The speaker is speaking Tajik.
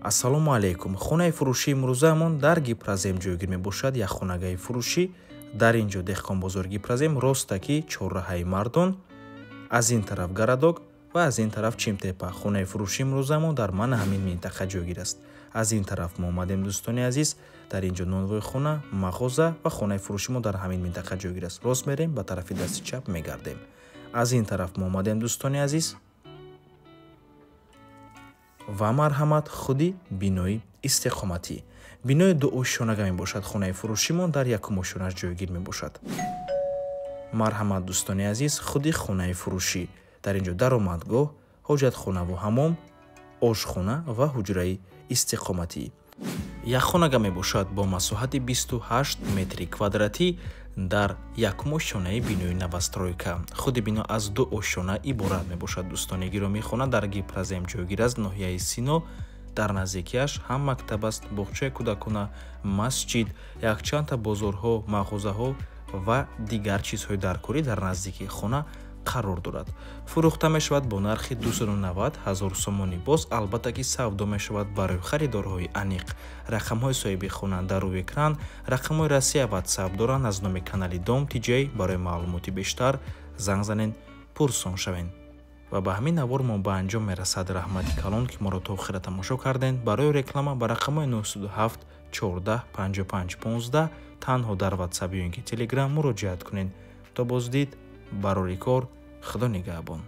ассалому алейкум. Хонаи фурӯшии имрӯзаамон дар Гипразем ҷойгир мебошад. Як хонагаи фурӯшӣ дар ин ҷо деҳқонбозор Гипразем ростаки чорраҳаи Мардон, аз ин тараф Гарадог ва аз ин тараф Чимтепа. Хонаи фурӯшии имрӯзаамон дар мана ҳамин минтақа ҷойгир аст. Аз ин тараф мо омадем дӯстони азиз, дар ин ҷо нонвои хона, мағоза ва хонаи фурӯши мо дар ҳамин минтақа ҷойгир аст. Рост мерем, ба тарафи дасти чап мегардем. Аз ин тараф мо омадем дӯстони азиз ва марҳамат худи бинои истиқоматӣ. Бинои ду ошшонага мебошад. Хонаи фурӯшимон дар якум ошшонаш ҷойгир мебошад. Марҳамат дӯстони азиз, худи хонаи фурӯшӣ. Дар ин ҷо даромадгоҳ, ҳоҷатхонаву ҳаммом, ошхона ва ҳуҷраи истиқоматӣ. Як хонага мебошад бо масоҳати 28 метри квадратӣ дар якум ошшонаи бинои новостройка. Худи бино аз ду ошшона иборат мебошад. Дӯстони гиромӣ, хона дар Гипразем ҷойгир аст, ноҳияи Сино. Дар наздикиаш ҳам мактаб аст, боғчаи кӯдакона, масҷид, якчандта бозорҳо, мағозаҳо ва дигар чизҳои даркорӣ дар наздики хона қарор дорад. Фурӯхта мешавад бо нархи 290 000 сомонӣ. Боз албатта ки савдо мешавад барои харидорҳои аниқ. Рақамҳои соҳиби хона дар рӯи экран, рақамҳои расия WhatsApp доранд. Аз номи канали Дом TJ барои маълумоти бештар занг занед, пурсон шавед. ва ба ҳамин навор мо ба анҷом мерасад. Раҳмати калон ки моро то охира тамошо кардем. Барои реклама ба рақамҳои 907 14 55 15 танҳо дар WhatsApp ё ин ки Telegram муроҷиат кунед. То боздид, барори кор, худо нигаҳбон.